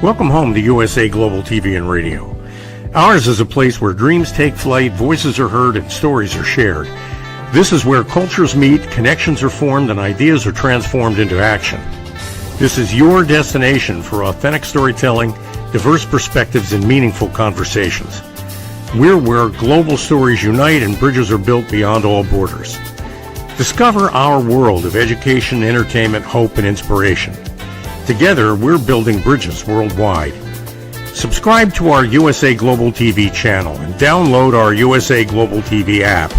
Welcome home to USA Global TV and Radio. Ours is a place where dreams take flight, voices are heard, and stories are shared. This is where cultures meet, connections are formed, and ideas are transformed into action. This is your destination for authentic storytelling, diverse perspectives, and meaningful conversations. We're where global stories unite and bridges are built beyond all borders. Discover our world of education, entertainment, hope, and inspiration. Together, we're building bridges worldwide. Subscribe to our USA Global TV channel and download our USA Global TV app.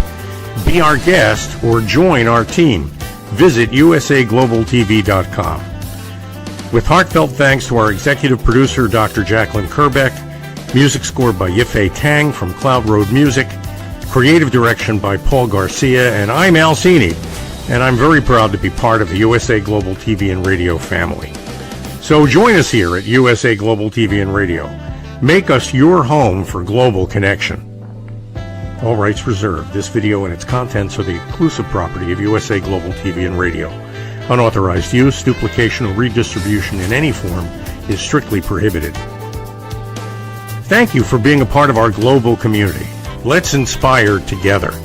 Be our guest or join our team. Visit usaglobaltv.com. With heartfelt thanks to our executive producer, Dr. Jacalyn Kerbeck, music scored by Yifei Tang from Cloud Road Music, creative direction by Paul Garcia, and I'm Al Cini, and I'm very proud to be part of the USA Global TV and Radio family. So join us here at USA Global TV and Radio. Make us your home for global connection. All rights reserved. This video and its contents are the exclusive property of USA Global TV and Radio. Unauthorized use, duplication, or redistribution in any form is strictly prohibited. Thank you for being a part of our global community. Let's inspire together.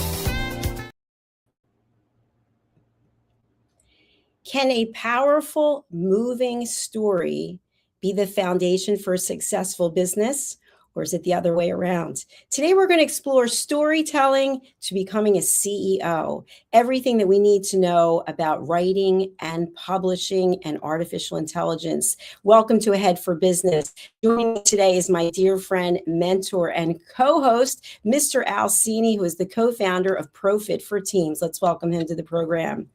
Can a powerful, moving story be the foundation for a successful business, or is it the other way around? Today, we're going to explore storytelling to becoming a CEO, everything that we need to know about writing and publishing and artificial intelligence. Welcome to Ahead for Business. Joining me today is my dear friend, mentor, and co-host, Mr. Al Cini, who is the co-founder of Profit for Teams. Let's welcome him to the program.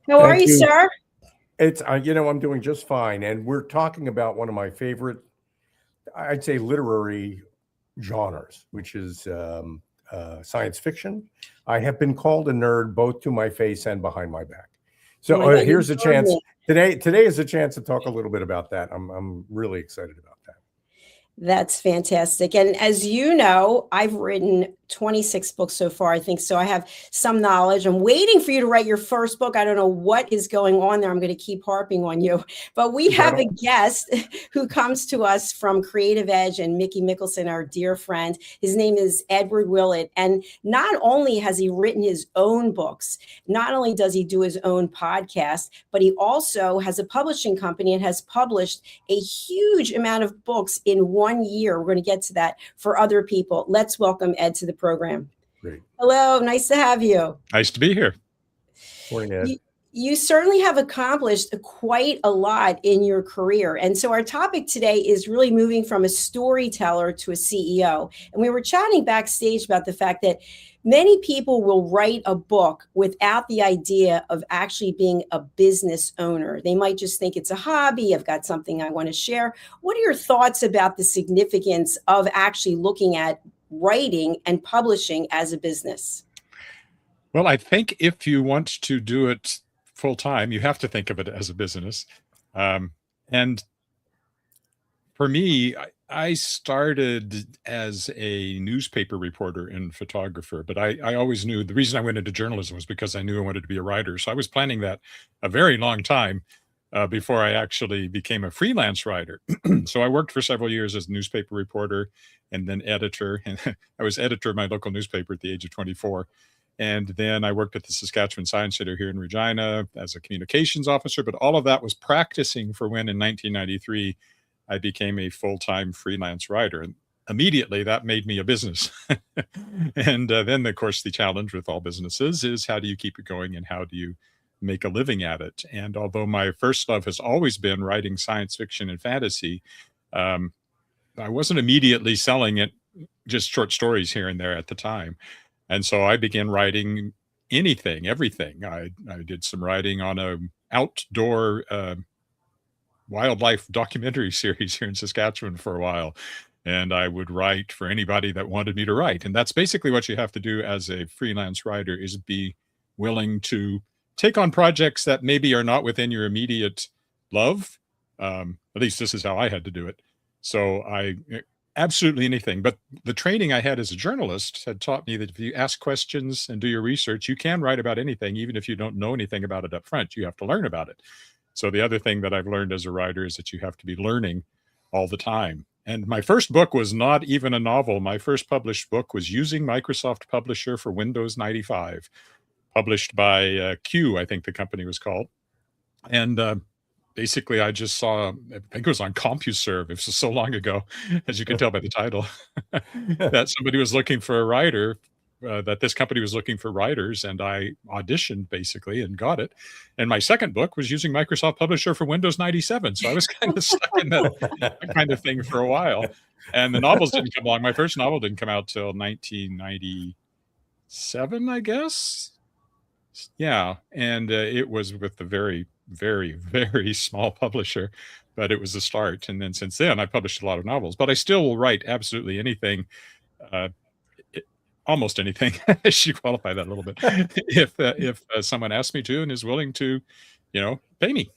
How are you, sir? It's, I'm doing just fine. And we're talking about one of my favorite, I'd say, literary genres, which is science fiction. I have been called a nerd both to my face and behind my back. So here's a chance. Today is a chance to talk a little bit about that. I'm really excited about that. That's fantastic. And as you know, I've written 26 books so far, I think. So I have some knowledge. I'm waiting for you to write your first book. I don't know what is going on there. I'm going to keep harping on you. But we have a guest who comes to us from Creative Edge and Mickey Mickelson, our dear friend. His name is Edward Willett. And not only has he written his own books, not only does he do his own podcast, but he also has a publishing company and has published a huge amount of books in 1 year. We're going to get to that for other people. Let's welcome Ed to the program. Great. Hello, nice to have you. Nice to be here. Morning, Ed. You certainly have accomplished quite a lot in your career. And so our topic today is really moving from a storyteller to a CEO. And we were chatting backstage about the fact that many people will write a book without the idea of actually being a business owner. They might just think it's a hobby. I've got something I want to share. What are your thoughts about the significance of actually looking at writing and publishing as a business? Well, I think if you want to do it full time, you have to think of it as a business. And for me, I started as a newspaper reporter and photographer, but I always knew the reason I went into journalism was because I knew I wanted to be a writer. So I was planning that a very long time before I actually became a freelance writer. So I worked for several years as a newspaper reporter and then editor. And I was editor of my local newspaper at the age of 24. And then I worked at the Saskatchewan Science Center here in Regina as a communications officer. But all of that was practicing for when in 1993, I became a full-time freelance writer. And immediately that made me a business. And then, of course, the challenge with all businesses is how do you keep it going and how do you make a living at it? And although my first love has always been writing science fiction and fantasy, I wasn't immediately selling it, just short stories here and there at the time. And so I began writing anything, everything. I did some writing on a outdoor wildlife documentary series here in Saskatchewan for a while. And I would write for anybody that wanted me to write. And that's basically what you have to do as a freelance writer, is be willing to take on projects that maybe are not within your immediate love. At least this is how I had to do it. So absolutely anything. But the training I had as a journalist had taught me that if you ask questions and do your research, you can write about anything, even if you don't know anything about it up front. You have to learn about it. So the other thing that I've learned as a writer is that you have to be learning all the time. And my first book was not even a novel. My first published book was using Microsoft Publisher for Windows 95, published by Q, I think the company was called. And basically, I just saw, I think it was on CompuServe. It was so long ago, as you can tell by the title, that somebody was looking for a writer, that this company was looking for writers, and I auditioned basically and got it. And my second book was using Microsoft Publisher for Windows 97. So I was kind of stuck in that kind of thing for a while. And the novels didn't come along. My first novel didn't come out till 1997, I guess. Yeah. And it was with a very, very, very small publisher, but it was a start. And then since then, I published a lot of novels, but I still will write absolutely anything. Almost anything. I should qualify that a little bit. If someone asks me to and is willing to, pay me.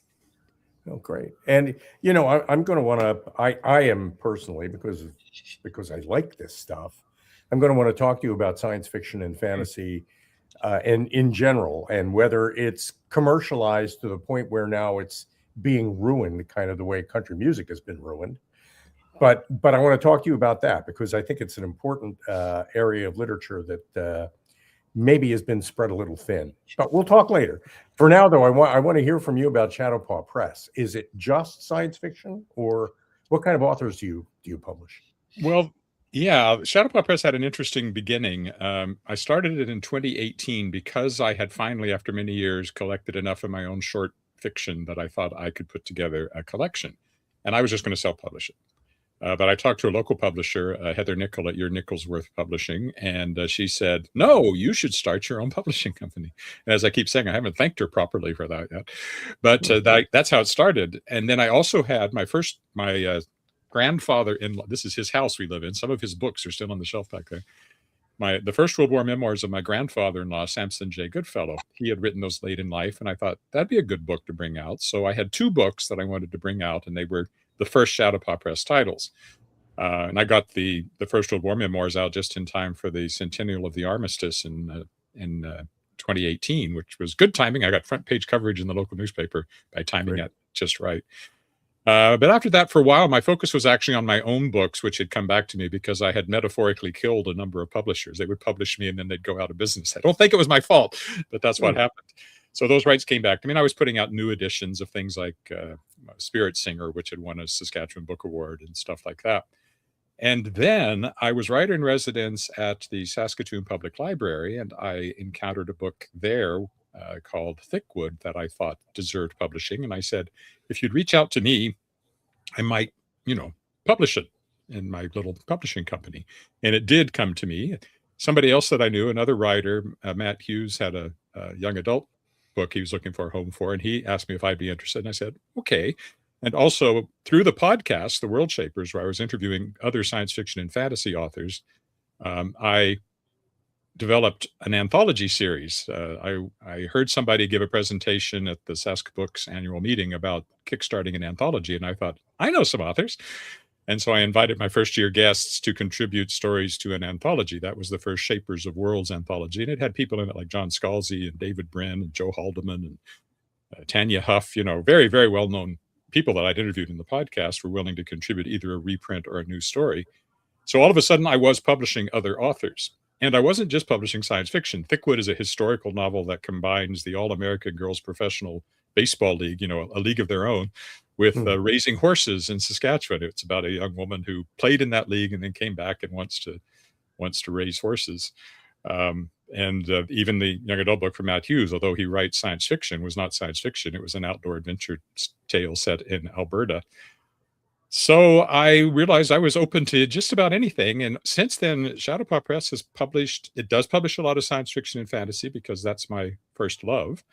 Oh, great. And, I'm going to want to, I am personally, because I like this stuff, I'm going to want to talk to you about science fiction and fantasy and in general, and whether it's commercialized to the point where now it's being ruined, kind of the way country music has been ruined. But I want to talk to you about that, because I think it's an important area of literature that maybe has been spread a little thin. But we'll talk later. For now, though, I want to hear from you about Shadowpaw Press. Is it just science fiction, or what kind of authors do you publish? Well, yeah, Shadowpaw Press had an interesting beginning. I started it in 2018 because I had finally, after many years, collected enough of my own short fiction that I thought I could put together a collection, and I was just going to self-publish it. But I talked to a local publisher, Heather Nichol at Your Nicholsworth Publishing, and she said, "No, you should start your own publishing company." And as I keep saying, I haven't thanked her properly for that yet. But that's how it started. And then I also had my grandfather-in-law. This is his house we live in. Some of his books are still on the shelf back there. The First World War memoirs of my grandfather-in-law, Samson J. Goodfellow. He had written those late in life, and I thought that'd be a good book to bring out. So I had two books that I wanted to bring out, and they were the first Shadowpaw Press titles. And I got the First World War memoirs out just in time for the centennial of the armistice in 2018, which was good timing. I got front page coverage in the local newspaper by timing it just right. But after that, for a while, my focus was actually on my own books, which had come back to me because I had metaphorically killed a number of publishers. They would publish me and then they'd go out of business. I don't think it was my fault, but that's what happened. So those rights came back. I mean, I was putting out new editions of things like Spirit Singer, which had won a Saskatchewan Book Award and stuff like that. And then I was writer-in-residence at the Saskatoon Public Library, and I encountered a book there called Thickwood that I thought deserved publishing. And I said, if you'd reach out to me, I might, publish it in my little publishing company. And it did come to me. Somebody else that I knew, another writer, Matt Hughes, had a young adult book he was looking for a home for, and he asked me if I'd be interested, and I said okay. And also through the podcast, The World Shapers, where I was interviewing other science fiction and fantasy authors, I developed an anthology series. I heard somebody give a presentation at the Sask Books annual meeting about kickstarting an anthology, and I thought, I know some authors. And so I invited my first-year guests to contribute stories to an anthology. That was the first Shapers of Worlds anthology. And it had people in it like John Scalzi and David Brin and Joe Haldeman and Tanya Huff, very, very well-known people that I'd interviewed in the podcast were willing to contribute either a reprint or a new story. So all of a sudden, I was publishing other authors. And I wasn't just publishing science fiction. Thickwood is a historical novel that combines the All-American Girls Professional Baseball League, a league of their own, with raising horses in Saskatchewan. It's about a young woman who played in that league and then came back and wants to raise horses. And even the young adult book from Matt Hughes, although he writes science fiction, was not science fiction. It was an outdoor adventure tale set in Alberta. So I realized I was open to just about anything. And since then, Shadowpaw Press does publish a lot of science fiction and fantasy because that's my first love.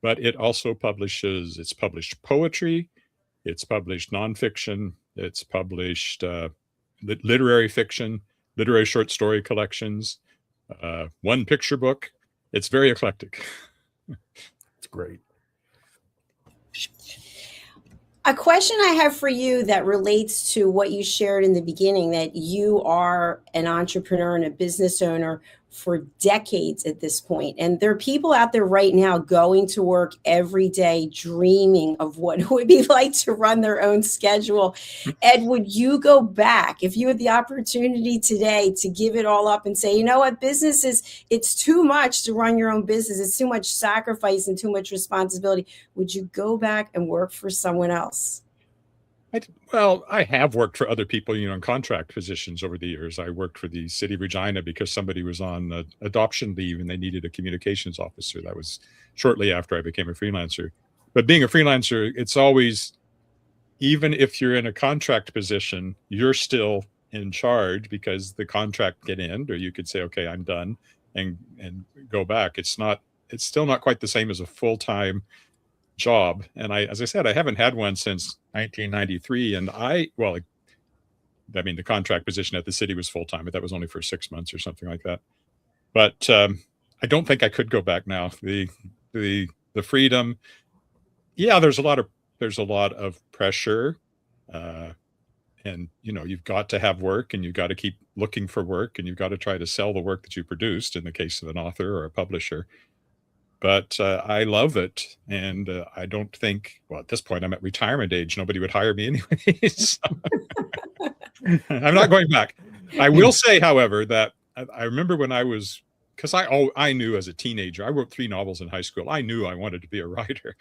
But it also it's published poetry, it's published nonfiction, it's published literary fiction, literary short story collections, one picture book. It's very eclectic. It's great. A question I have for you that relates to what you shared in the beginning, that you are an entrepreneur and a business owner for decades at this point. And there are people out there right now going to work every day, dreaming of what it would be like to run their own schedule. Ed, would you go back if you had the opportunity today to give it all up and say, you know what, business is, it's too much to run your own business. It's too much sacrifice and too much responsibility. Would you go back and work for someone else? Well, I have worked for other people, in contract positions over the years. I worked for the city of Regina because somebody was on adoption leave and they needed a communications officer. That was shortly after I became a freelancer. But being a freelancer, it's always, even if you're in a contract position, you're still in charge because the contract can end, or you could say, okay, I'm done and go back. It's still not quite the same as a full-time job. And as I said, I haven't had one since 1993. And the contract position at the city was full-time, but that was only for 6 months or something like that. But I don't think I could go back now. The freedom, yeah, there's a lot of pressure, and you've got to have work, and you've got to keep looking for work, and you've got to try to sell the work that you produced in the case of an author or a publisher. But I love it, and I don't think, well, at this point, I'm at retirement age. Nobody would hire me anyways. I'm not going back. I will say, however, that I remember when because I knew as a teenager, I wrote 3 novels in high school. I knew I wanted to be a writer.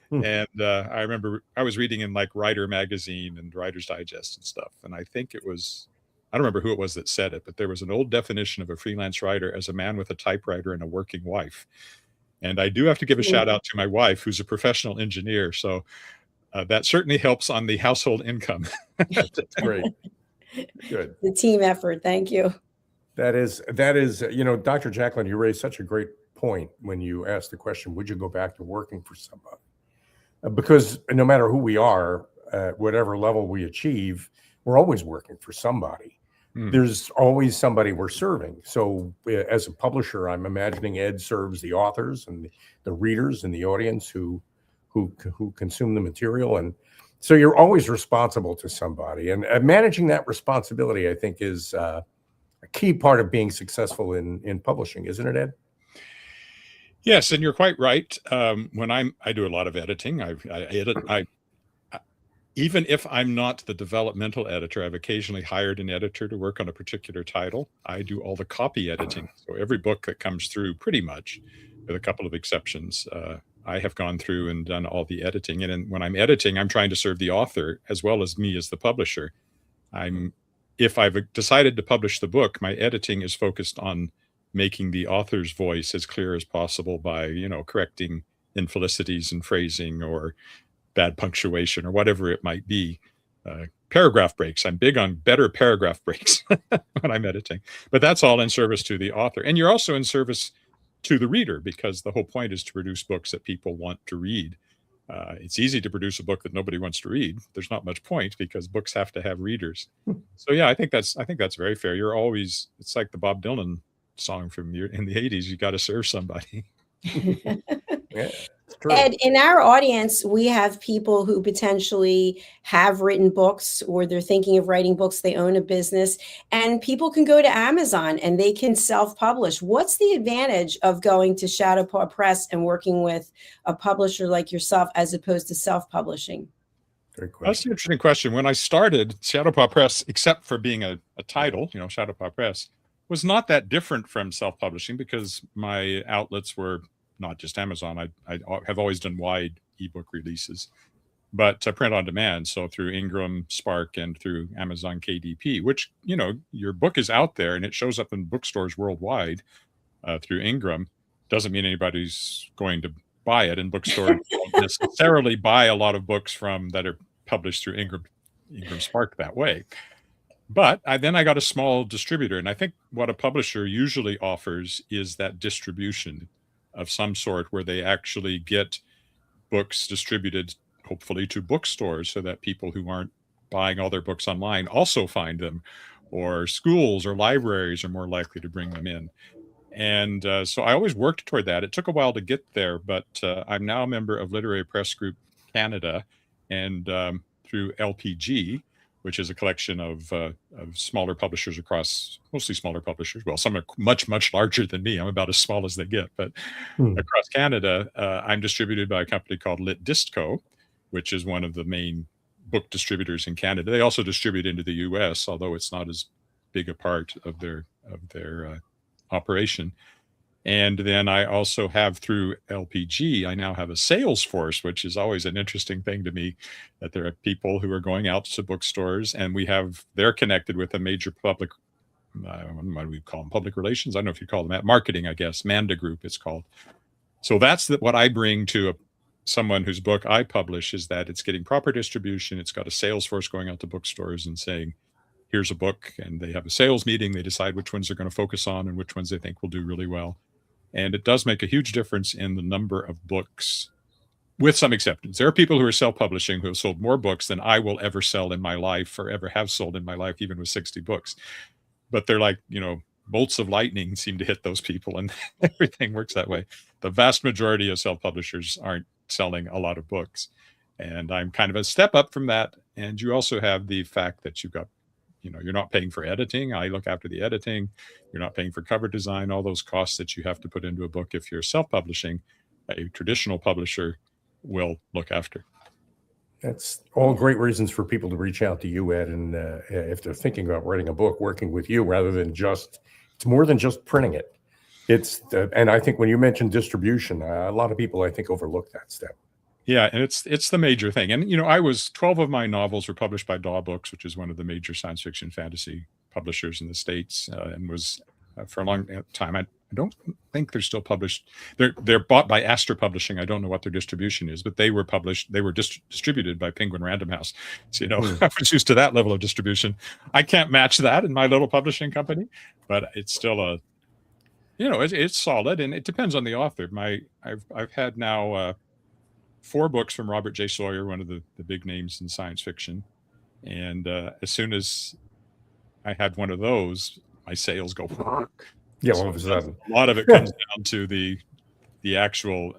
And I remember I was reading in like Writer magazine and Writer's Digest and stuff. And I think I don't remember who it was that said it, but there was an old definition of a freelance writer as a man with a typewriter and a working wife. And I do have to give a shout out to my wife, who's a professional engineer. So that certainly helps on the household income. That's great. Good. The team effort. Thank you. That is, Dr. Jacalyn, you raised such a great point when you asked the question, would you go back to working for somebody? Because no matter who we are, whatever level we achieve, we're always working for somebody. There's always somebody we're serving. So as a publisher, I'm imagining Ed serves the authors and the readers and the audience who consume the material. And so you're always responsible to somebody. And managing that responsibility, I think, is a key part of being successful in publishing, isn't it, Ed? Yes, and you're quite right. When I do a lot of editing. I edit. Even if I'm not the developmental editor, I've occasionally hired an editor to work on a particular title. I do all the copy editing. So every book that comes through, pretty much, with a couple of exceptions, I have gone through and done all the editing. And when I'm editing, I'm trying to serve the author as well as me as the publisher. If I've decided to publish the book, my editing is focused on making the author's voice as clear as possible by, correcting infelicities and phrasing or bad punctuation or whatever it might be. Paragraph breaks. I'm big on better paragraph breaks when I'm editing, but that's all in service to the author. And you're also in service to the reader, because the whole point is to produce books that people want to read. It's easy to produce a book that nobody wants to read. There's not much point, because books have to have readers. So yeah, I think that's very fair. It's like the Bob Dylan song in the 80s. You got to serve somebody. Yeah, Ed, in our audience, we have people who potentially have written books, or they're thinking of writing books. They own a business, and people can go to Amazon and they can self-publish. What's the advantage of going to Shadowpaw Press and working with a publisher like yourself as opposed to self-publishing? Great question. That's an interesting question. When I started, Shadowpaw Press, except for being a title, Shadowpaw Press, was not that different from self-publishing, because my outlets were not just Amazon. I have always done wide ebook releases, but print on demand. So through Ingram, Spark, and through Amazon KDP, which, your book is out there and it shows up in bookstores worldwide through Ingram. Doesn't mean anybody's going to buy it, and bookstores don't necessarily buy a lot of books that are published through Ingram Spark that way. But then I got a small distributor, and I think what a publisher usually offers is that distribution of some sort, where they actually get books distributed, hopefully to bookstores, so that people who aren't buying all their books online also find them, or schools or libraries are more likely to bring them in. And so I always worked toward that. It took a while to get there, but I'm now a member of Literary Press Group Canada, and through LPG, which is a collection of smaller publishers across, mostly smaller publishers. Well, some are much, much larger than me. I'm about as small as they get. But across Canada, I'm distributed by a company called Lit Distco, which is one of the main book distributors in Canada. They also distribute into the US, although it's not as big a part of their operation. And then I also have, through LPG, I now have a sales force, which is always an interesting thing to me, that there are people who are going out to bookstores, and they're connected with a major public, what do we call them? Public relations? I don't know if you call them that. Marketing, I guess. Manda Group, it's called. So that's what I bring to someone whose book I publish, is that it's getting proper distribution. It's got a sales force going out to bookstores and saying, here's a book, and they have a sales meeting. They decide which ones they're going to focus on and which ones they think will do really well. And it does make a huge difference in the number of books, with some exceptions. There are people who are self-publishing who have sold more books than I will ever sell in my life, or ever have sold in my life, even with 60 books. But they're like, bolts of lightning seem to hit those people, and everything works that way. The vast majority of self-publishers aren't selling a lot of books. And I'm kind of a step up from that. And you also have the fact that you've got, you're not paying for editing. I look after the editing. You're not paying for cover design, all those costs that you have to put into a book. If you're self-publishing, a traditional publisher will look after. That's all great reasons for people to reach out to you, Ed. And if they're thinking about writing a book, working with you, rather than it's more than just printing it. And I think when you mentioned distribution, a lot of people, I think, overlook that step. Yeah, and it's the major thing. And 12 of my novels were published by Daw Books, which is one of the major science fiction fantasy publishers in the States, and was for a long time. I don't think they're still published. They're bought by Astra Publishing. I don't know what their distribution is, but they were distributed by Penguin Random House. So I was used to that level of distribution. I can't match that in my little publishing company, but it's still it's solid, and it depends on the author. I've had now 4 books from Robert J. Sawyer, one of the big names in science fiction. And as soon as I had one of those, my sales go. Yeah, so all of a sudden. A lot of it comes down to the actual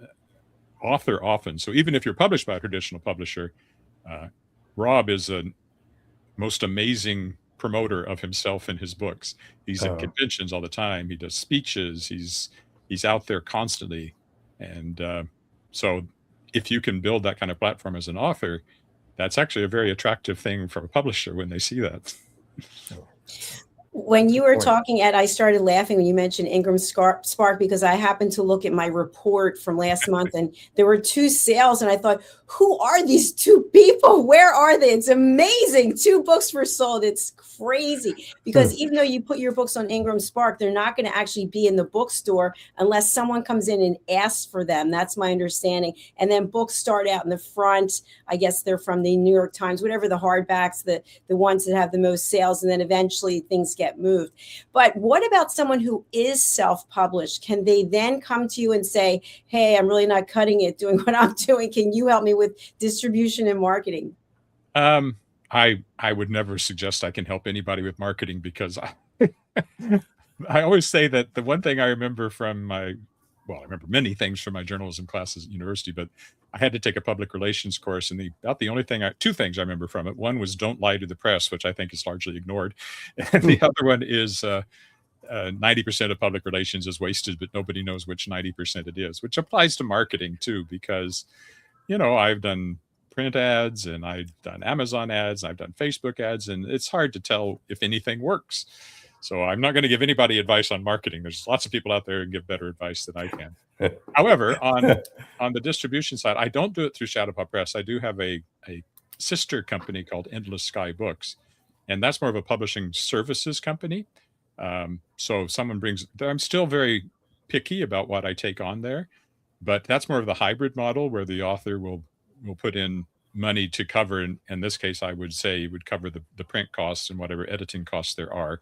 author often. So even if you're published by a traditional publisher, Rob is a most amazing promoter of himself and his books. He's in conventions all the time. He does speeches. He's out there constantly. And so if you can build that kind of platform as an author, that's actually a very attractive thing for a publisher when they see that. When you were talking, Ed, I started laughing when you mentioned Ingram Spark, because I happened to look at my report from last month, and there were 2 sales, and I thought, who are these 2 people? Where are they? It's amazing. 2 books were sold. It's crazy, because even though you put your books on Ingram Spark, they're not going to actually be in the bookstore unless someone comes in and asks for them. That's my understanding. And then books start out in the front. I guess they're from the New York Times, whatever the hardbacks, the ones that have the most sales, and then eventually things get moved. But what about someone who is self-published? Can they then come to you and say, hey, I'm really not cutting it doing what I'm doing. Can you help me with distribution and marketing? I would never suggest I can help anybody with marketing, because I always say that the one thing I remember from I remember many things from my journalism classes at university, but I had to take a public relations course, and the only thing 2 things I remember from it. One was don't lie to the press, which I think is largely ignored. And the other one is 90% of public relations is wasted, but nobody knows which 90% it is, which applies to marketing too, because, I've done print ads, and I've done Amazon ads, and I've done Facebook ads, and it's hard to tell if anything works. So I'm not going to give anybody advice on marketing. There's lots of people out there who can give better advice than I can. However, on the distribution side, I don't do it through Shadowpaw Press. I do have a sister company called Endless Sky Books, and that's more of a publishing services company. So I'm still very picky about what I take on there, but that's more of the hybrid model, where the author will put in money to cover, in this case, I would say it would cover the print costs and whatever editing costs there are,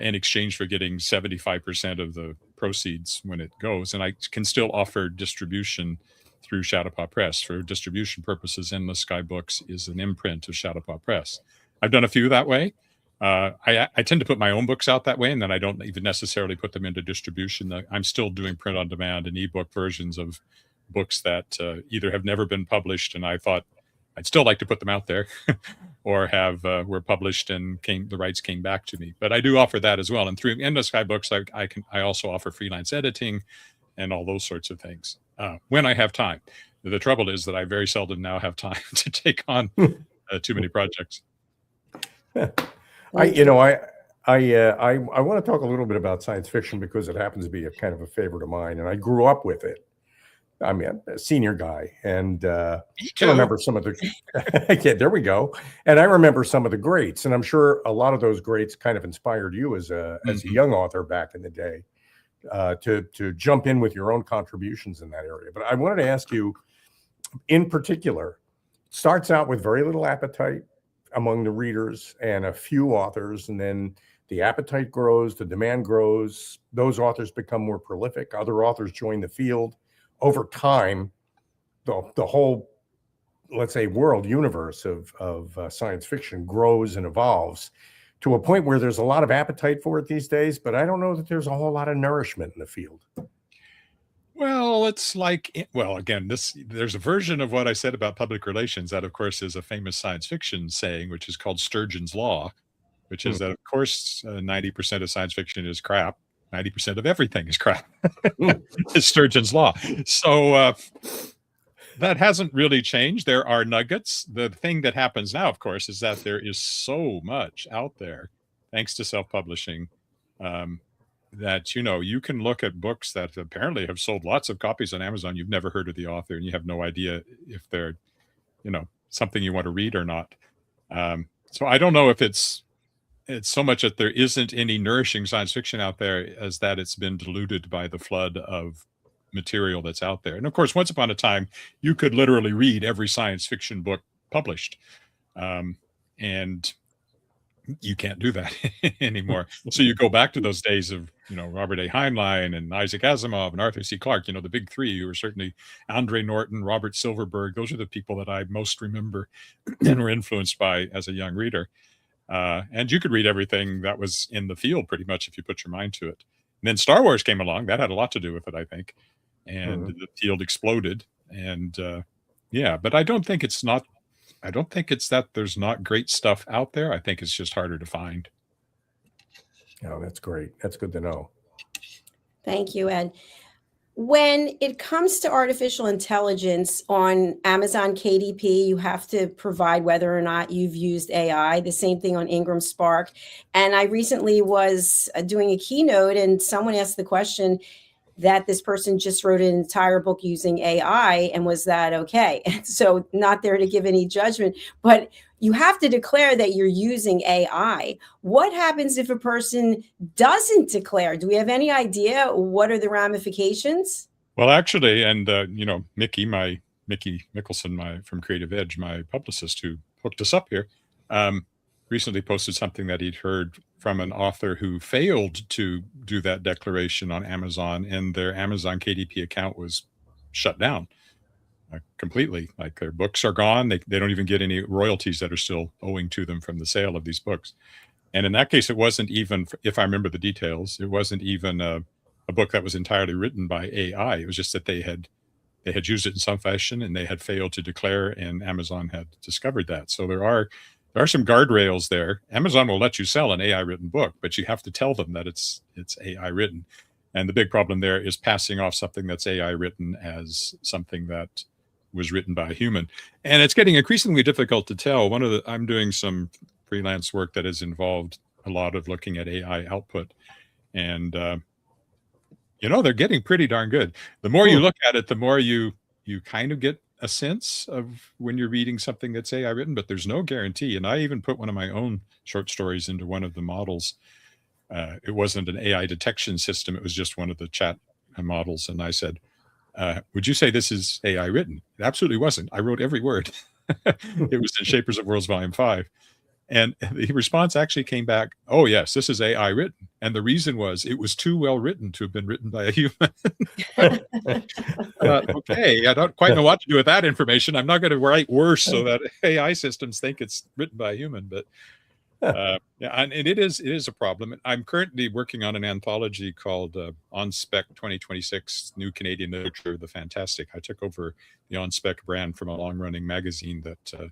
in exchange for getting 75% of the proceeds when it goes. And I can still offer distribution through Shadowpaw Press. For distribution purposes, Endless Sky Books is an imprint of Shadowpaw Press. I've done a few that way. I tend to put my own books out that way, and then I don't even necessarily put them into distribution. I'm still doing print on demand and ebook versions of books that either have never been published, and I thought I'd still like to put them out there or have were published and the rights came back to me. But I do offer that as well. And through Endless Sky Books, I also offer freelance editing and all those sorts of things when I have time. The trouble is that I very seldom now have time to take on too many projects. I want to talk a little bit about science fiction because it happens to be a kind of a favorite of mine, and I grew up with it. I'm a senior guy, and I remember some of the. Yeah, there we go. And I remember some of the greats, and I'm sure a lot of those greats kind of inspired you as a young author back in the day to jump in with your own contributions in that area. But I wanted to ask you, in particular, it starts out with very little appetite among the readers and a few authors, and then the appetite grows, the demand grows. Those authors become more prolific. Other authors join the field. Over time, the whole, let's say, world universe of science fiction grows and evolves to a point where there's a lot of appetite for it these days, but I don't know that there's a whole lot of nourishment in the field. Well, it's like, well, again, there's a version of what I said about public relations that, of course, is a famous science fiction saying, which is called Sturgeon's Law, which is that, of course, 90% of science fiction is crap. 90% of everything is crap. It's Sturgeon's Law. So that hasn't really changed. There are nuggets. The thing that happens now, of course, is that there is so much out there, thanks to self-publishing, that, you can look at books that apparently have sold lots of copies on Amazon. You've never heard of the author, and you have no idea if they're, something you want to read or not. So I don't know if it's so much that there isn't any nourishing science fiction out there as that it's been diluted by the flood of material that's out there. And of course, once upon a time, you could literally read every science fiction book published. And you can't do that anymore. So you go back to those days of, Robert A. Heinlein and Isaac Asimov and Arthur C. Clarke, the big three who are certainly Andre Norton, Robert Silverberg. Those are the people that I most remember and were influenced by as a young reader. And you could read everything that was in the field pretty much if you put your mind to it. And then Star Wars came along. That had a lot to do with it, I think. And the field exploded. And but I don't think it's that there's not great stuff out there. I think it's just harder to find. Oh, that's great. That's good to know. Thank you, Ed. When it comes to artificial intelligence on Amazon KDP, you have to provide whether or not you've used AI. The same thing on Ingram Spark. And I recently was doing a keynote, and someone asked the question that this person just wrote an entire book using AI, and was that okay? So not there to give any judgment, but you have to declare that you're using AI. What happens if a person doesn't declare? Do we have any idea what are the ramifications? Well, actually, and Mickey Mickelson, from Creative Edge, my publicist who hooked us up here, recently posted something that he'd heard from an author who failed to do that declaration on Amazon, and their Amazon KDP account was shut down completely. Like, their books are gone. They don't even get any royalties that are still owing to them from the sale of these books. And in that case, it wasn't even, if I remember the details, it wasn't even a book that was entirely written by AI. It was just that they had used it in some fashion and they had failed to declare, and Amazon had discovered that. So there are some guardrails there. Amazon will let you sell an AI written book, but you have to tell them that it's AI written. And the big problem there is passing off something that's AI written as something that was written by a human. And it's getting increasingly difficult to tell. I'm doing some freelance work that has involved a lot of looking at AI output. And, they're getting pretty darn good. The more you look at it, the more you kind of get a sense of when you're reading something that's AI written, but there's no guarantee. And I even put one of my own short stories into one of the models. It wasn't an AI detection system. It was just one of the chat models. And I said, would you say this is AI written? It absolutely wasn't. I wrote every word. It was in Shapers of Worlds Volume 5. And the response actually came back, oh, yes, this is AI written. And the reason was it was too well written to have been written by a human. Okay, I don't quite know what to do with that information. I'm not going to write worse so that AI systems think it's written by a human. But Yeah, and it is a problem. I'm currently working on an anthology called On Spec 2026 New Canadian Literature, the Fantastic. I took over the On Spec brand from a long-running magazine that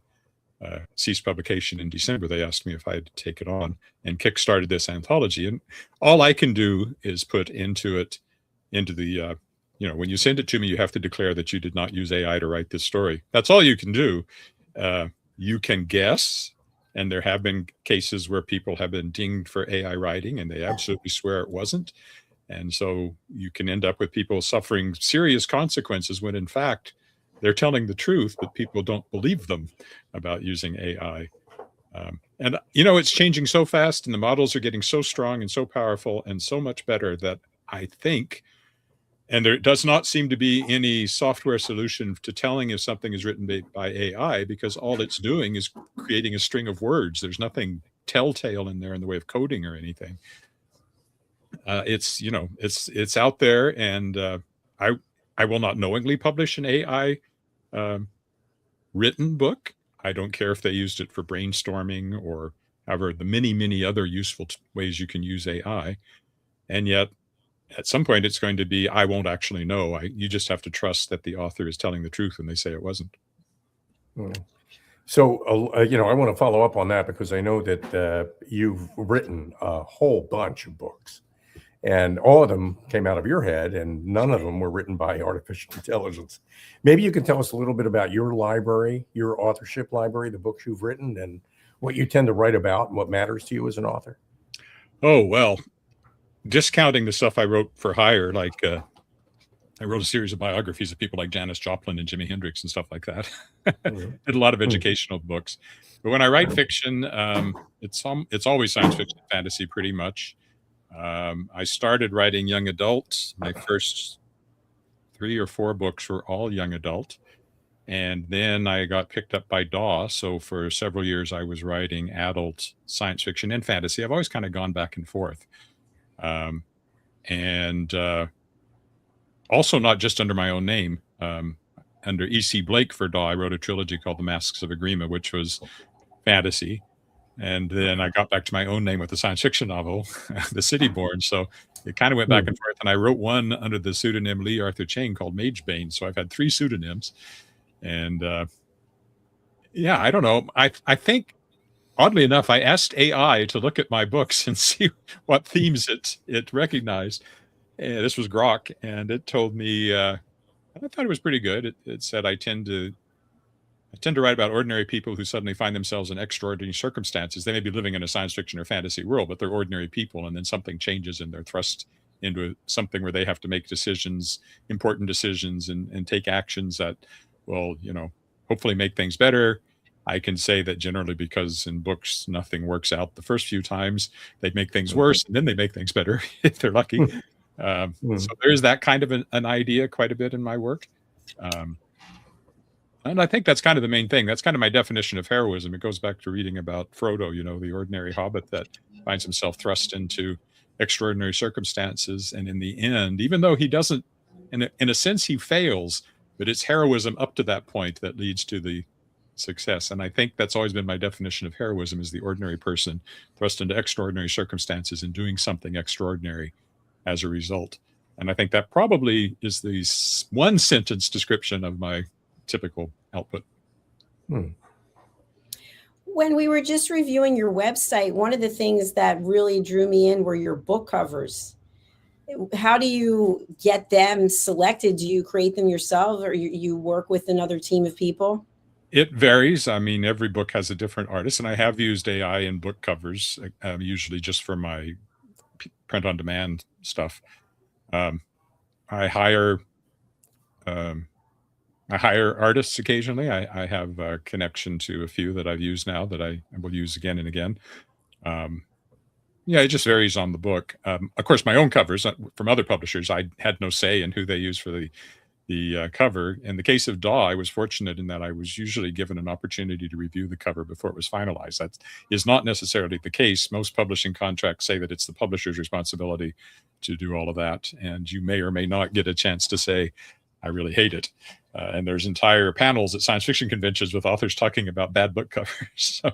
ceased publication in December. They asked me if I'd take it on and kickstarted this anthology. And all I can do is put into the when you send it to me, you have to declare that you did not use AI to write this story. That's all you can do. You can guess. And there have been cases where people have been dinged for AI writing and they absolutely swear it wasn't. And so you can end up with people suffering serious consequences when in fact they're telling the truth, but people don't believe them about using AI. And it's changing so fast and the models are getting so strong and so powerful and so much better that I think, and there does not seem to be any software solution to telling if something is written by AI, because all it's doing is creating a string of words. There's nothing telltale in there in the way of coding or anything. It's out there, and I will not knowingly publish an AI written book. I don't care if they used it for brainstorming or however the many other useful ways you can use AI, and yet at some point it's going to be, I won't actually know. You just have to trust that the author is telling the truth when they say it wasn't. So, I want to follow up on that because I know that you've written a whole bunch of books and all of them came out of your head and none of them were written by artificial intelligence. Maybe you can tell us a little bit about your library, your authorship library, the books you've written and what you tend to write about and what matters to you as an author. Oh, well, discounting the stuff I wrote for hire, like I wrote a series of biographies of people like Janis Joplin and Jimi Hendrix and stuff like that. Did a lot of educational books. But when I write fiction, it's always science fiction and fantasy pretty much. I started writing young adult. My first 3 or 4 books were all young adult. And then I got picked up by DAW. So for several years, I was writing adult science fiction and fantasy. I've always kind of gone back and forth. Also not just under my own name, under E.C. Blake for DAW, I wrote a trilogy called The Masks of Agrima, which was fantasy. And then I got back to my own name with a science fiction novel, The City Born. So it kind of went back and forth. And I wrote one under the pseudonym Lee Arthur Chang called Magebane. So I've had 3 pseudonyms. And I don't know. I think, oddly enough, I asked AI to look at my books and see what themes it recognized. And this was Grok, and it told me, I thought it was pretty good. It said I tend to write about ordinary people who suddenly find themselves in extraordinary circumstances. They may be living in a science fiction or fantasy world, but they're ordinary people, and then something changes and they're thrust into something where they have to make decisions, important decisions, and take actions that will, hopefully make things better. I can say that generally because in books, nothing works out the first few times. They make things worse, and then they make things better if they're lucky. So there's that kind of an idea quite a bit in my work. And I think that's kind of the main thing. That's kind of my definition of heroism. It goes back to reading about Frodo, the ordinary hobbit that finds himself thrust into extraordinary circumstances. And in the end, even though he doesn't, in a sense, he fails, but it's heroism up to that point that leads to the success. And I think that's always been my definition of heroism, is the ordinary person thrust into extraordinary circumstances and doing something extraordinary as a result. And I think that probably is the one sentence description of my typical output. When we were just reviewing your website, one of the things that really drew me in were your book covers. How do you get them selected? Do you create them yourself, or you work with another team of people? It varies. I mean, every book has a different artist, and I have used AI in book covers, usually just for my print-on-demand stuff. I hire artists occasionally. I have a connection to a few that I've used now that I will use again and again. It just varies on the book. Of course, my own covers from other publishers, I had no say in who they use for the cover. In the case of DAW, I was fortunate in that I was usually given an opportunity to review the cover before it was finalized. That is not necessarily the case. Most publishing contracts say that it's the publisher's responsibility to do all of that, and you may or may not get a chance to say, I really hate it. And there's entire panels at science fiction conventions with authors talking about bad book covers. So,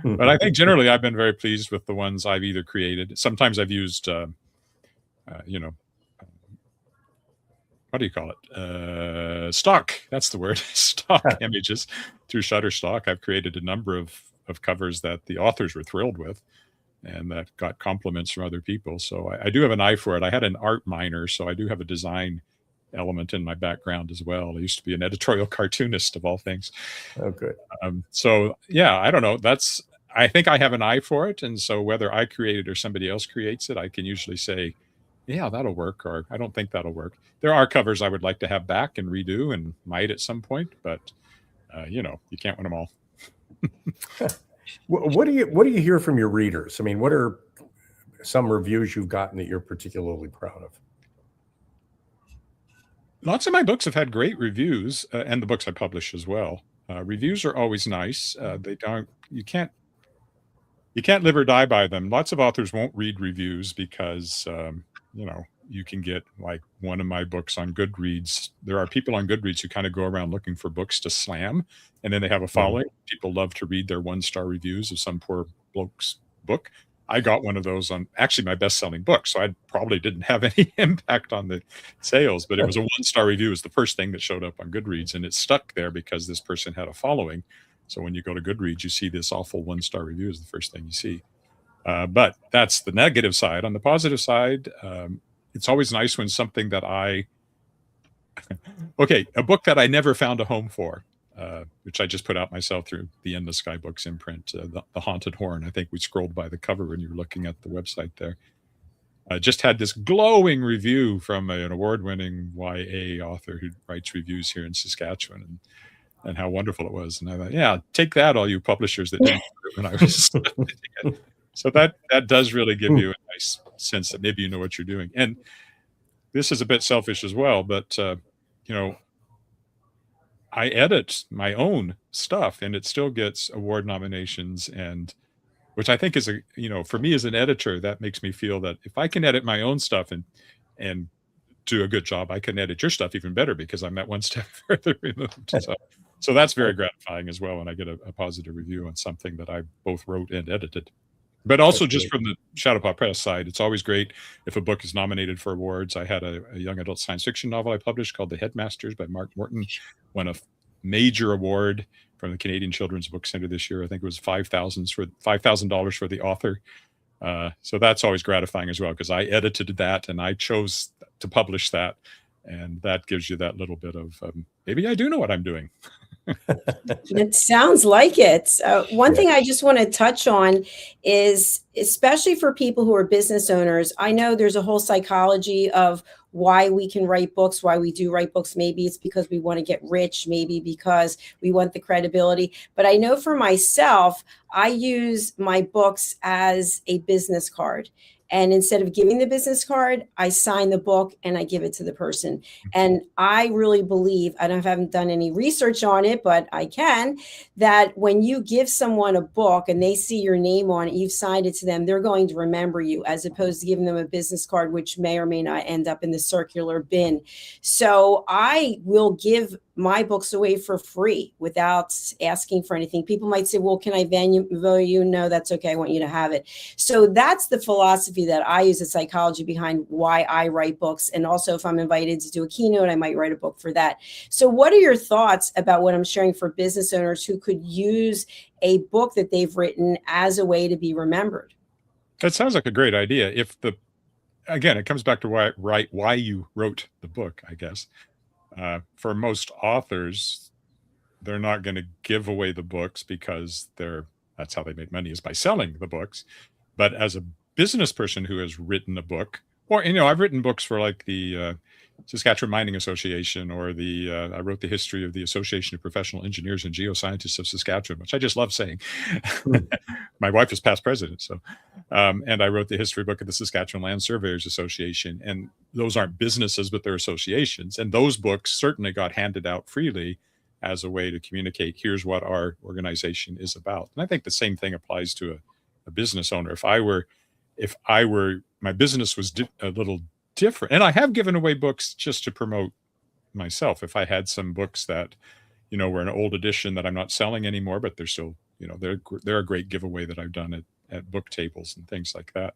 But I think generally I've been very pleased with the ones I've either created. Sometimes I've used, you know, what do you call it? Stock. That's the word. Stock images through Shutterstock. I've created a number of covers that the authors were thrilled with, and that got compliments from other people. So I do have an eye for it. I had an art minor, so I do have a design element in my background as well. I used to be an editorial cartoonist of all things. Oh, good. So yeah, I don't know. I think I have an eye for it. And so whether I create it or somebody else creates it, I can usually say, yeah, that'll work, or I don't think that'll work. There are covers I would like to have back and redo and might at some point, but you know, you can't win them all. What do you hear from your readers? I mean, what are some reviews you've gotten that you're particularly proud of? Lots of my books have had great reviews, and the books I publish as well. Reviews are always nice. You can't live or die by them. Lots of authors won't read reviews because, you know, you can get like one of my books on Goodreads. There are people on Goodreads who kind of go around looking for books to slam, and then they have a following. People love to read their 1-star reviews of some poor bloke's book. I got one of those on actually my best-selling book, so I probably didn't have any impact on the sales, but it was a 1-star review. It was the first thing that showed up on Goodreads, and it stuck there because this person had a following. So when you go to Goodreads, you see this awful 1-star review is the first thing you see. But that's the negative side. On the positive side, it's always nice when something that a book that I never found a home for, which I just put out myself through the Endless Sky Books imprint, the Haunted Horn. I think we scrolled by the cover when you were looking at the website there. I just had this glowing review from an award-winning YA author who writes reviews here in Saskatchewan, and how wonderful it was. And I thought, yeah, take that, all you publishers that didn't do it when I was it. So that does really give you a nice sense that maybe you know what you're doing. And this is a bit selfish as well, but you know, I edit my own stuff and it still gets award nominations, and which I think is for me as an editor, that makes me feel that if I can edit my own stuff and do a good job, I can edit your stuff even better because I'm that one step further removed. So that's very gratifying as well when I get a positive review on something that I both wrote and edited. But also just from the Shadowpaw Press side, it's always great if a book is nominated for awards. I had a young adult science fiction novel I published called The Headmasters by Mark Morton, won a major award from the Canadian Children's Book Center this year. I think it was $5,000 for the author. So that's always gratifying as well because I edited that and I chose to publish that. And that gives you that little bit of maybe I do know what I'm doing. It sounds like it. One thing I just want to touch on is, especially for people who are business owners, I know there's a whole psychology of why we can write books, why we do write books. Maybe it's because we want to get rich, maybe because we want the credibility. But I know for myself, I use my books as a business card. And instead of giving the business card, I sign the book and I give it to the person. And I really believe, I haven't done any research on it, but I can, that when you give someone a book and they see your name on it, you've signed it to them, they're going to remember you, as opposed to giving them a business card, which may or may not end up in the circular bin. So I will give my books away for free without asking for anything. People might say, well, can I value you? No, that's okay. I want you to have it. So that's the philosophy that I use, the psychology behind why I write books. And also if I'm invited to do a keynote, I might write a book for that. So what are your thoughts about what I'm sharing for business owners who could use a book that they've written as a way to be remembered? That sounds like a great idea. Again, it comes back to why you wrote the book, I guess. For most authors, they're not going to give away the books because that's how they make money, is by selling the books. But as a business person who has written a book, or, I've written books for like the Saskatchewan Mining Association, or I wrote the history of the Association of Professional Engineers and Geoscientists of Saskatchewan, which I just love saying. My wife is past president, so, and I wrote the history book of the Saskatchewan Land Surveyors Association, and those aren't businesses, but they're associations. And those books certainly got handed out freely as a way to communicate, here's what our organization is about. And I think the same thing applies to a business owner. If my business was a little different, and I have given away books just to promote myself. If I had some books that, were an old edition that I'm not selling anymore, but they're still they're a great giveaway that I've done at book tables and things like that.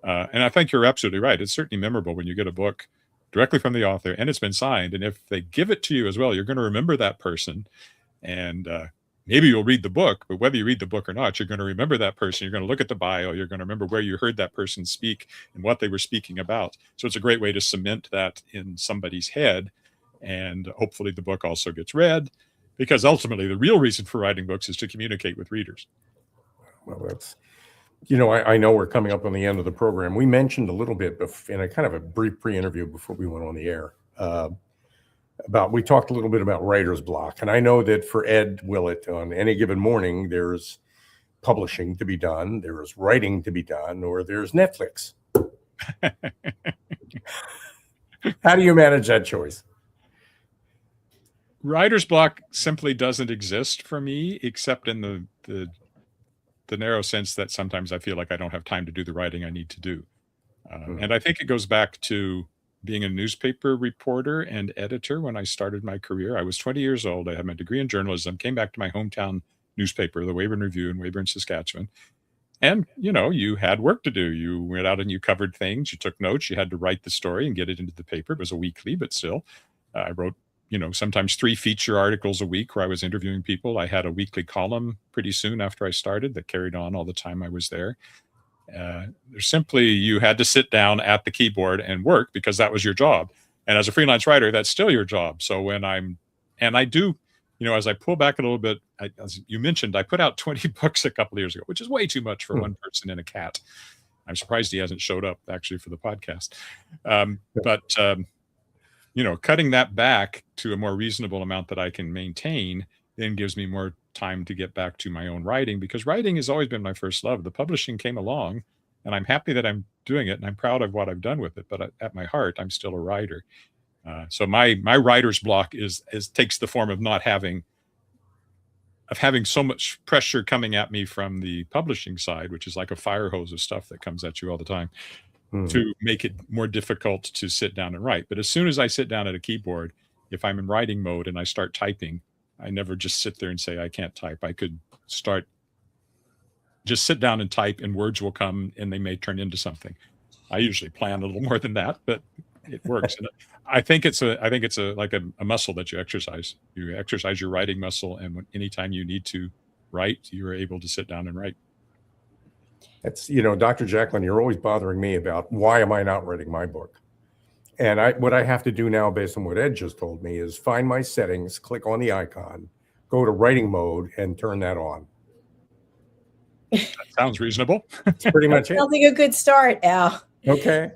And I think you're absolutely right. It's certainly memorable when you get a book directly from the author and it's been signed. And if they give it to you as well, you're going to remember that person. And maybe you'll read the book, but whether you read the book or not, you're going to remember that person. You're going to look at the bio. You're going to remember where you heard that person speak and what they were speaking about. So it's a great way to cement that in somebody's head. And hopefully the book also gets read, because ultimately the real reason for writing books is to communicate with readers. Well, that's, I know we're coming up on the end of the program. We mentioned a little bit in a kind of a brief pre-interview before we went on the air we talked a little bit about writer's block. And I know that for Ed Willett, on any given morning, there's publishing to be done, there's writing to be done, or there's Netflix. How do you manage that choice? Writer's block simply doesn't exist for me, except in the narrow sense that sometimes I feel like I don't have time to do the writing I need to do. And I think it goes back to being a newspaper reporter and editor. When I started my career, I was 20 years old. I had my degree in journalism, came back to my hometown newspaper, the Weyburn Review in Weyburn, Saskatchewan. And, you had work to do. You went out and you covered things. You took notes. You had to write the story and get it into the paper. It was a weekly, but still, I wrote, sometimes 3 feature articles a week where I was interviewing people. I had a weekly column pretty soon after I started that carried on all the time I was there. You had to sit down at the keyboard and work because that was your job. And as a freelance writer, that's still your job. So I do, as I pull back a little bit, as you mentioned, I put out 20 books a couple of years ago, which is way too much for one person and a cat. I'm surprised he hasn't showed up actually for the podcast. Cutting that back to a more reasonable amount that I can maintain then gives me more time to get back to my own writing, because writing has always been my first love. The publishing came along and I'm happy that I'm doing it and I'm proud of what I've done with it. But at my heart, I'm still a writer. So my writer's block takes the form of having so much pressure coming at me from the publishing side, which is like a fire hose of stuff that comes at you all the time, to make it more difficult to sit down and write. But as soon as I sit down at a keyboard, if I'm in writing mode and I start typing, I never just sit there and say, I can't type. I could just sit down and type and words will come and they may turn into something. I usually plan a little more than that, but it works. And I think it's like a muscle that you exercise. You exercise your writing muscle. And anytime you need to write, you're able to sit down and write. That's, Dr. Jacalyn, you're always bothering me about why am I not writing my book? And what I have to do now, based on what Ed just told me, is find my settings, click on the icon, go to writing mode, and turn that on. That sounds reasonable. That's pretty much it. Sounds like a good start, Al. Okay.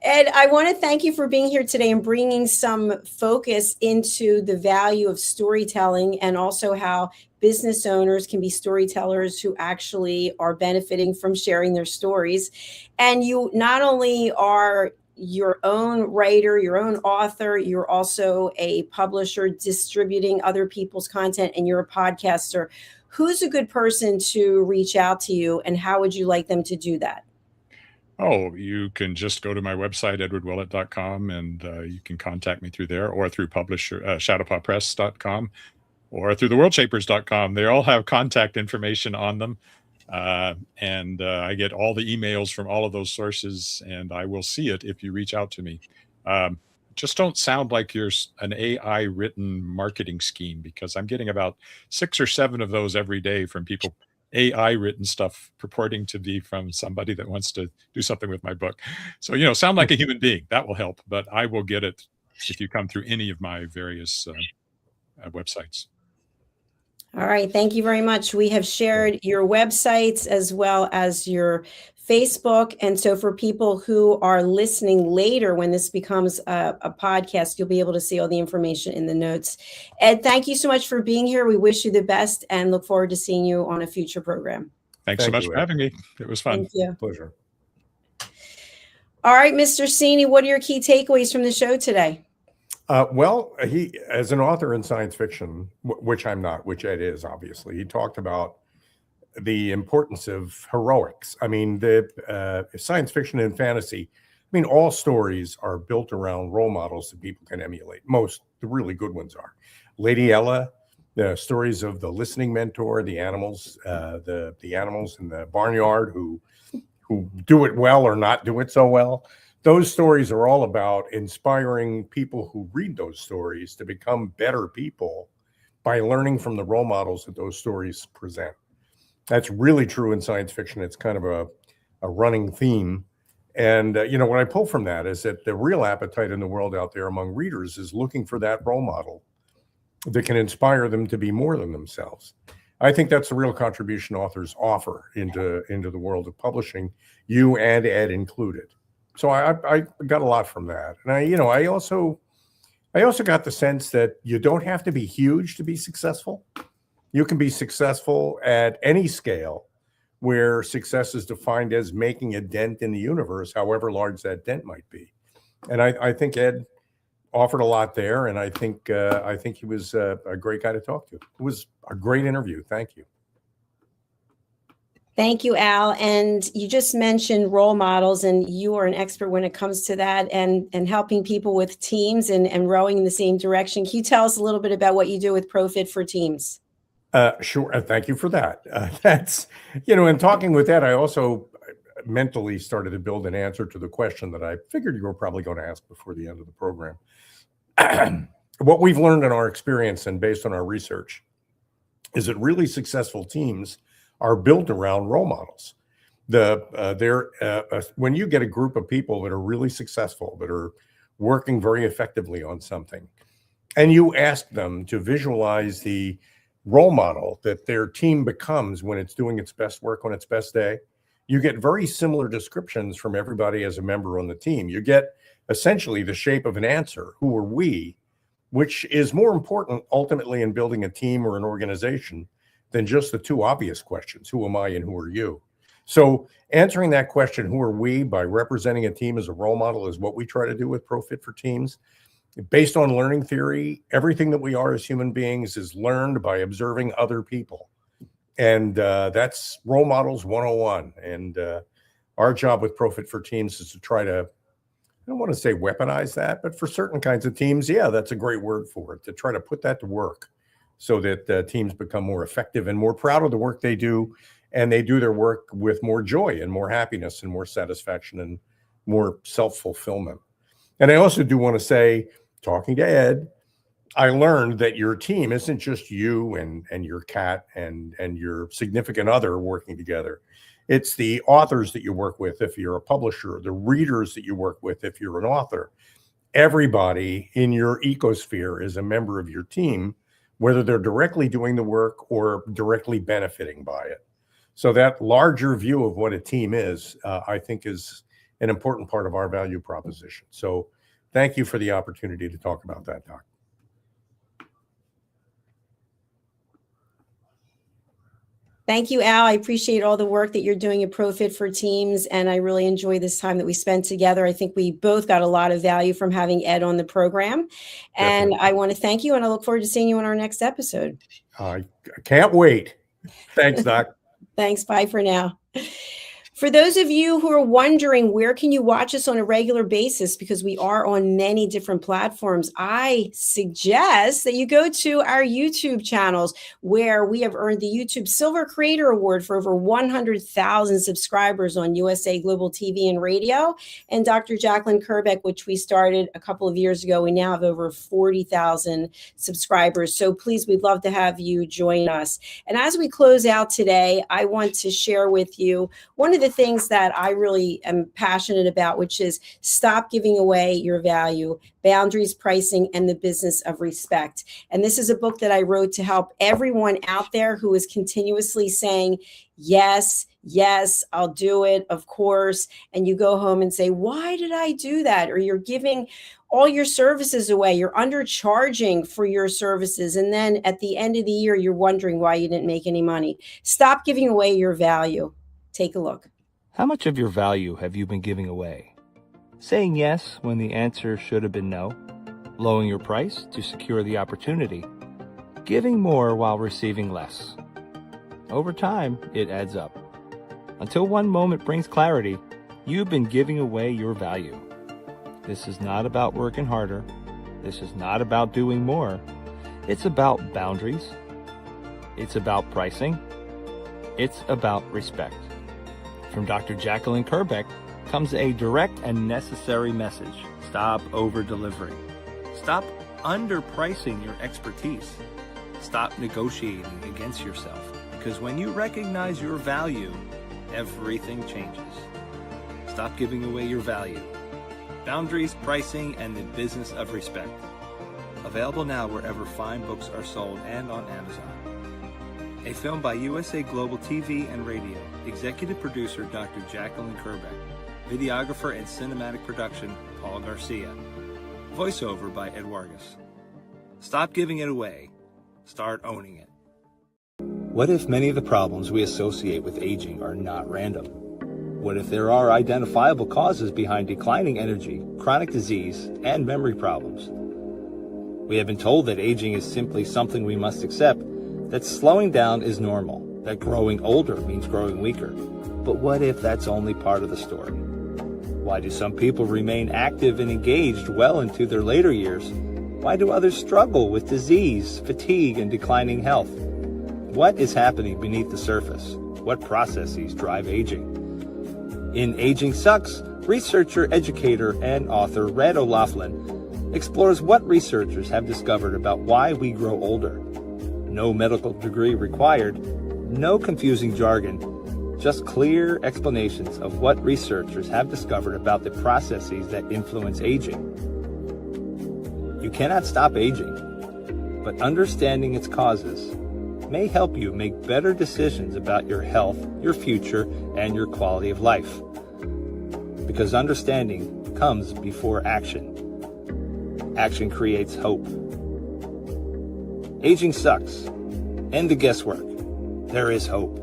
Ed, I want to thank you for being here today and bringing some focus into the value of storytelling, and also how business owners can be storytellers who actually are benefiting from sharing their stories. And you not only are your own writer, your own author, you're also a publisher distributing other people's content, and you're a podcaster. Who's a good person to reach out to you, and how would you like them to do that? Oh, you can just go to my website, edwardwillett.com, and you can contact me through there, or through publisher shadowpawpress.com, or through theworldshapers.com. They all have contact information on them. And I get all the emails from all of those sources, and I will see it if you reach out to me. Just don't sound like you're an AI written marketing scheme, because I'm getting about 6 or 7 of those every day from people, AI written stuff purporting to be from somebody that wants to do something with my book. So, sound like a human being. That will help, but I will get it if you come through any of my various websites. All right. Thank you very much. We have shared your websites as well as your Facebook. And so for people who are listening later, when this becomes a podcast, you'll be able to see all the information in the notes. Ed, thank you so much for being here. We wish you the best and look forward to seeing you on a future program. Thanks so much for having me. It was fun. Thank you. Pleasure. All right, Mr. Cini, what are your key takeaways from the show today? Well, he, as an author in science fiction, which I'm not, which Ed is, obviously, he talked about the importance of heroics. I mean, the science fiction and fantasy, I mean, all stories are built around role models that people can emulate. Most, the really good ones are. Lady Ella, The stories of the listening mentor, the animals, the animals in the barnyard who do it well or not do it so well. Those stories are all about inspiring people who read those stories to become better people by learning from the role models that those stories present. That's really true in science fiction. It's kind of a running theme. And, what I pull from that is that the real appetite in the world out there among readers is looking for that role model that can inspire them to be more than themselves. I think that's the real contribution authors offer into the world of publishing, you and Ed included. So I got a lot from that. And I also got the sense that you don't have to be huge to be successful. You can be successful at any scale where success is defined as making a dent in the universe, however large that dent might be. And I think Ed offered a lot there, and I think he was a great guy to talk to. It was a great interview. Thank you. Thank you, Al. And you just mentioned role models, and you are an expert when it comes to that and helping people with teams and rowing in the same direction. Can you tell us a little bit about what you do with ProFit for Teams? Sure. Thank you for that. That's, in talking with Ed, I also mentally started to build an answer to the question that I figured you were probably going to ask before the end of the program. What we've learned in our experience and based on our research is that really successful teams are built around role models. When you get a group of people that are really successful, that are working very effectively on something, and you ask them to visualize the role model that their team becomes when it's doing its best work on its best day, you get very similar descriptions from everybody as a member on the team. You get essentially the shape of an answer, who are we, which is more important ultimately in building a team or an organization than just the two obvious questions, who am I and who are you? So answering that question, who are we, by representing a team as a role model is what we try to do with ProFit for Teams. Based on learning theory, everything that we are as human beings is learned by observing other people. And that's role models 101. And our job with ProFit for Teams is to try to, I don't want to say weaponize that, but for certain kinds of teams, yeah, that's a great word for it, to try to put that to work so that teams become more effective and more proud of the work they do. And they do their work with more joy and more happiness and more satisfaction and more self-fulfillment. And I also do want to say, talking to Ed, I learned that your team isn't just you and your cat and your significant other working together. It's the authors that you work with if you're a publisher, the readers that you work with if you're an author. Everybody in your ecosphere is a member of your team, whether they're directly doing the work or directly benefiting by it. So that larger view of what a team is, I think, is an important part of our value proposition. So thank you for the opportunity to talk about that, Doc. Thank you, Al. I appreciate all the work that you're doing at ProFit for Teams, and I really enjoy this time that we spent together. I think we both got a lot of value from having Ed on the program, and Definitely. I want to thank you, and I look forward to seeing you on our next episode. I can't wait. Thanks, Doc. Thanks. Bye for now. For those of you who are wondering, where can you watch us on a regular basis? Because we are on many different platforms. I suggest that you go to our YouTube channels, where we have earned the YouTube Silver Creator Award for over 100,000 subscribers on USA Global TV and Radio. And Dr. Jacalyn Kerbeck, which we started a couple of years ago, we now have over 40,000 subscribers. So please, we'd love to have you join us. And as we close out today, I want to share with you one of the things that I really am passionate about, which is stop giving away your value, boundaries, pricing, and the business of respect. And this is a book that I wrote to help everyone out there who is continuously saying, yes, yes, I'll do it, of course. And you go home and say, why did I do that? Or you're giving all your services away. You're undercharging for your services. And then at the end of the year, you're wondering why you didn't make any money. Stop giving away your value. Take a look. How much of your value have you been giving away? Saying yes when the answer should have been no? Lowering your price to secure the opportunity? Giving more while receiving less? Over time, it adds up. Until one moment brings clarity, you've been giving away your value. This is not about working harder. This is not about doing more. It's about boundaries, It's about pricing. It's about respect. From Dr. Jacalyn Kerbeck comes a direct and necessary message. Stop over-delivering. Stop underpricing your expertise. Stop negotiating against yourself. Because when you recognize your value, everything changes. Stop giving away your value. Boundaries, pricing, and the business of respect. Available now wherever fine books are sold and on Amazon. A film by USA Global TV and Radio. Executive producer Dr. Jacalyn Kerbeck. Videographer and cinematic production Paul Garcia. Voiceover by Ed Wargas. Stop giving it away. Start owning it. What if many of the problems we associate with aging are not random? What if there are identifiable causes behind declining energy, chronic disease, and memory problems? We have been told that aging is simply something we must accept, that slowing down is normal, that growing older means growing weaker. But what if that's only part of the story? Why do some people remain active and engaged well into their later years? Why do others struggle with disease, fatigue, and declining health? What is happening beneath the surface? What processes drive aging? In Aging Sucks, researcher, educator, and author Red O'Loughlin explores what researchers have discovered about why we grow older. No medical degree required, no confusing jargon, just clear explanations of what researchers have discovered about the processes that influence aging. You cannot stop aging, but understanding its causes may help you make better decisions about your health, your future, and your quality of life. Because understanding comes before action. Action creates hope. Aging sucks. End the guesswork. There is hope.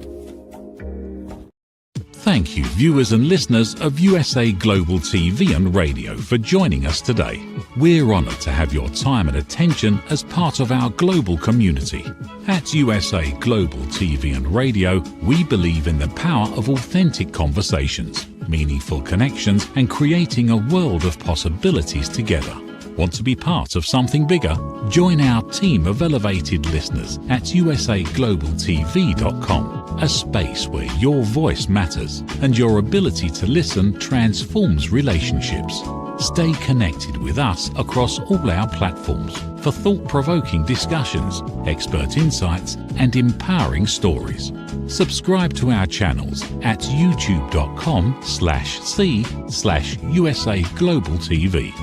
Thank you, viewers and listeners of USA Global TV and Radio, for joining us today. We're honoured to have your time and attention as part of our global community. At USA Global TV and Radio, we believe in the power of authentic conversations, meaningful connections, and creating a world of possibilities together. Want to be part of something bigger? Join our team of elevated listeners at usaglobaltv.com, a space where your voice matters and your ability to listen transforms relationships. Stay connected with us across all our platforms for thought-provoking discussions, expert insights, and empowering stories. Subscribe to our channels at youtube.com/c/usaglobaltv.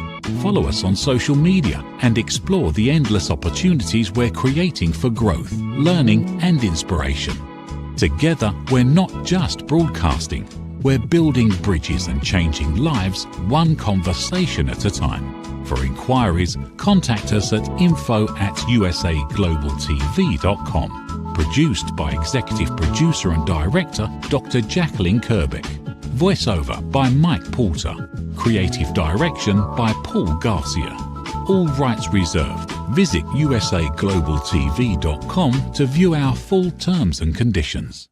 Follow us on social media and explore the endless opportunities we're creating for growth, learning, and inspiration. Together, we're not just broadcasting, we're building bridges and changing lives one conversation at a time. For inquiries, contact us at info@usaglobaltv.com. Produced by Executive Producer and Director Dr. Jacalyn Kerbeck. Voiceover by Mike Porter. Creative direction by Paul Garcia. All rights reserved. Visit usaglobaltv.com to view our full terms and conditions.